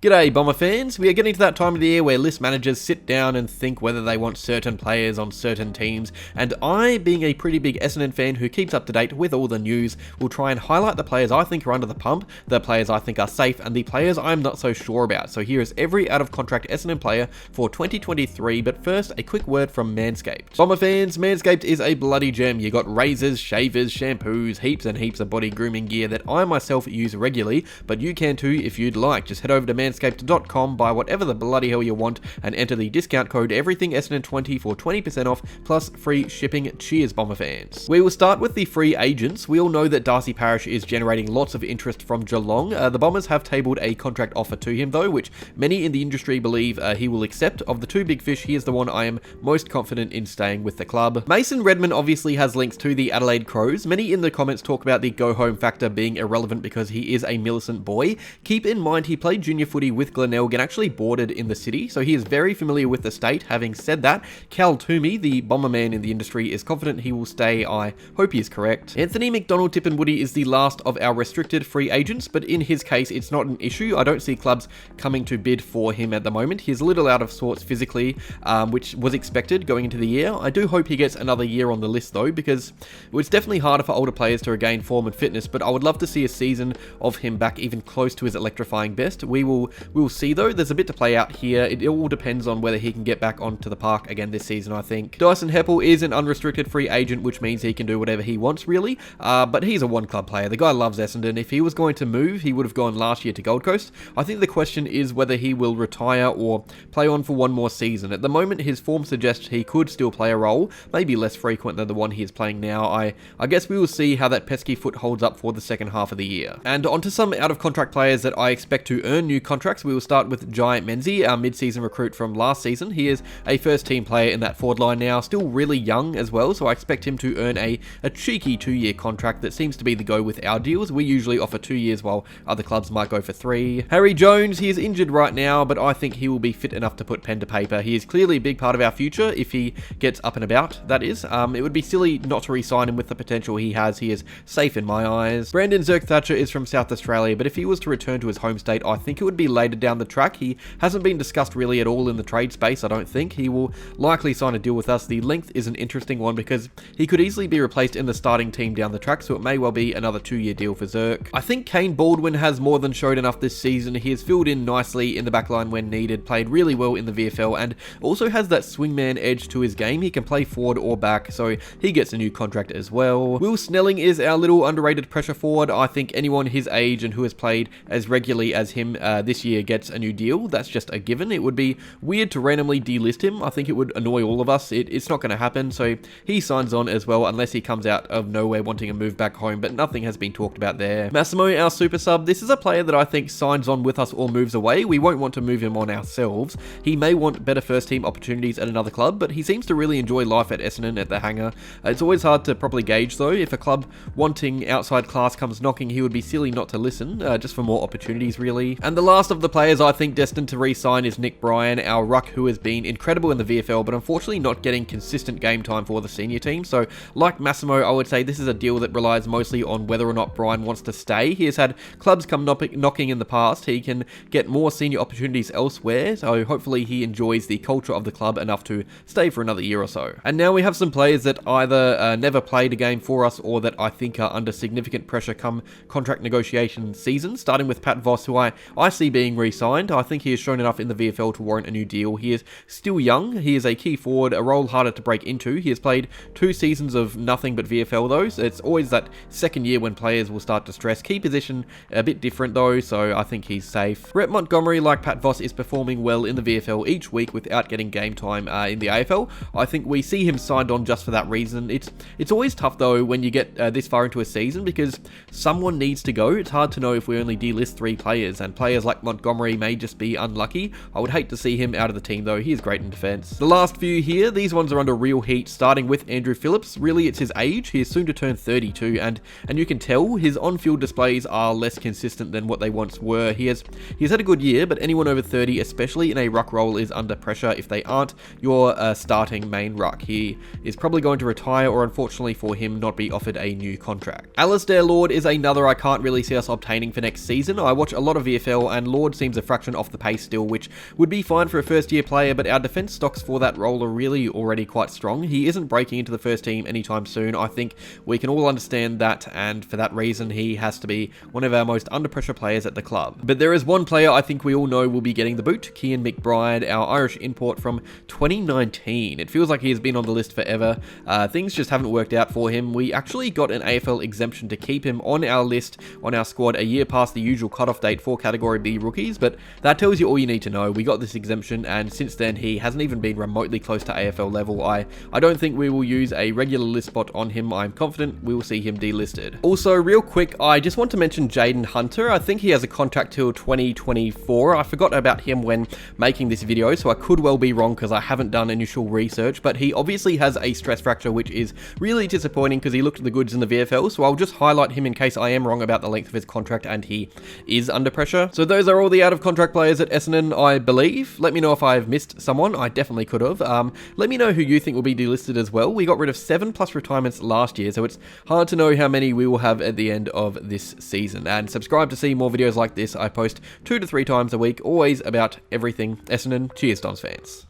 G'day Bomber fans, we are getting to that time of the year where list managers sit down and think whether they want certain players on certain teams, and I, being a pretty big Essendon fan who keeps up to date with all the news, will try and highlight the players I think are under the pump, the players I think are safe, and the players I'm not so sure about. So here is every out of contract Essendon player for 2023, but first a quick word from Manscaped. Bomber fans, Manscaped is a bloody gem. You got razors, shavers, shampoos, heaps and heaps of body grooming gear that I myself use regularly, but you can too if you'd like. Just head over to manscaped.com, buy whatever the bloody hell you want, and enter the discount code EverythingEssendon20 for 20% off, plus free shipping. Cheers, Bomber fans. We will start with the free agents. We all know that Darcy Parish is generating lots of interest from Geelong. The Bombers have tabled a contract offer to him though, which many in the industry believe he will accept. Of the two big fish, he is the one I am most confident in staying with the club. Mason Redman obviously has links to the Adelaide Crows. Many in the comments talk about the go-home factor being irrelevant because he is a Millicent boy. Keep in mind he played junior footy with Glenelg and actually boarded in the city, so he is very familiar with the state. Having said that, Cal Toomey, the bomber man in the industry, is confident he will stay. I hope he is correct. Anthony McDonald-Tipungwuti is the last of our restricted free agents, but in his case it's not an issue. I don't see clubs coming to bid for him at the moment. He's a little out of sorts physically, which was expected going into the year. I do hope he gets another year on the list though, because it's definitely harder for older players to regain form and fitness, but I would love to see a season of him back even close to his electrifying best. We will see though. There's a bit to play out here. It all depends on whether he can get back onto the park again this season, I think. Dyson Heppel is an unrestricted free agent, which means he can do whatever he wants really, but he's a one club player. The guy loves Essendon. If he was going to move, he would have gone last year to Gold Coast. I think the question is whether he will retire or play on for one more season. At the moment, his form suggests he could still play a role, maybe less frequent than the one he is playing now. I guess we will see how that pesky foot holds up for the second half of the year. And onto some out-of-contract players that I expect to earn new contracts. We will start with Jai Menzie, our mid-season recruit from last season. He is a first-team player in that forward line now, still really young as well, so I expect him to earn a cheeky 2-year contract that seems to be the go with our deals. We usually offer 2 years while other clubs might go for 3. Harry Jones, he is injured right now, but I think he will be fit enough to put pen to paper. He is clearly a big part of our future if he gets up and about, that is. It would be silly not to re-sign him with the potential he has. He is safe in my eyes. Brandon Zerk-Thatcher is from South Australia, but if he was to return to his home state, I think it would be later down the track. He hasn't been discussed really at all in the trade space, I don't think. He will likely sign a deal with us. The length is an interesting one because he could easily be replaced in the starting team down the track, so it may well be another 2-year deal for Zerk. I think Kane Baldwin has more than showed enough this season. He has filled in nicely in the backline when needed, played really well in the VFL, and also has that swingman edge to his game. He can play forward or back, so he gets a new contract as well. Will Snelling is our little underrated pressure forward. I think anyone his age and who has played as regularly as him this year gets a new deal. That's just a given. It would be weird to randomly delist him. I think it would annoy all of us. It's not going to happen, so he signs on as well unless he comes out of nowhere wanting a move back home, but nothing has been talked about there. Massimo, our super sub, this is a player that I think signs on with us or moves away. We won't want to move him on ourselves. He may want better first team opportunities at another club, but he seems to really enjoy life at Essendon at the hangar. It's always hard to properly gauge though. If a club wanting outside class comes knocking, he would be silly not to listen, just for more opportunities really. And the last of the players I think destined to re-sign is Nick Bryan, our ruck who has been incredible in the VFL, but unfortunately not getting consistent game time for the senior team. So like Massimo, I would say this is a deal that relies mostly on whether or not Bryan wants to stay. He has had clubs come knocking in the past. He can get more senior opportunities elsewhere, so hopefully he enjoys the culture of the club enough to stay for another year or so. And now we have some players that either never played a game for us or that I think are under significant pressure come contract negotiation season, starting with Pat Voss, who I see being re-signed. I think he has shown enough in the VFL to warrant a new deal. He is still young. He is a key forward, a role harder to break into. He has played 2 seasons of nothing but VFL though, so it's always that second year when players will start to stress. Key position a bit different though, so I think he's safe. Brett Montgomery, like Pat Voss, is performing well in the VFL each week without getting game time in the AFL. I think we see him signed on just for that reason. It's always tough though when you get this far into a season because someone needs to go. It's hard to know if we only delist 3 players, and players like Montgomery may just be unlucky. I would hate to see him out of the team though. He is great in defence. The last few here, these ones are under real heat, starting with Andrew Phillips. Really, it's his age. He is soon to turn 32, and you can tell his on-field displays are less consistent than what they once were. He's had a good year, but anyone over 30, especially in a ruck role, is under pressure if they aren't your starting main ruck. He is probably going to retire, or unfortunately for him, not be offered a new contract. Alistair Lord is another I can't really see us obtaining for next season. I watch a lot of VFL, and Lord seems a fraction off the pace still, which would be fine for a first-year player, but our defense stocks for that role are really already quite strong. He isn't breaking into the first team anytime soon. I think we can all understand that, and for that reason, he has to be one of our most under-pressure players at the club. But there is one player I think we all know will be getting the boot, Cian McBride, our Irish import from 2019. It feels like he has been on the list forever. Things just haven't worked out for him. We actually got an AFL exemption to keep him on our list, on our squad, a year past the usual cutoff date for Category B rookies, but that tells you all you need to know. We got this exemption, and since then, he hasn't even been remotely close to AFL level. I don't think we will use a regular list spot on him. I'm confident we will see him delisted. Also, real quick, I just want to mention Jaden Hunter. I think he has a contract till 2024. I forgot about him when making this video, so I could well be wrong because I haven't done initial research, but he obviously has a stress fracture, which is really disappointing because he looked the goods in the VFL, so I'll just highlight him in case I am wrong about the length of his contract and he is under pressure. So those are all the out-of-contract players at Essendon, I believe. Let me know if I've missed someone. I definitely could have. Let me know who you think will be delisted as well. We got rid of 7+ retirements last year, so it's hard to know how many we will have at the end of this season. And subscribe to see more videos like this. I post 2 to 3 times a week, always about everything Essendon. Cheers, Dons fans.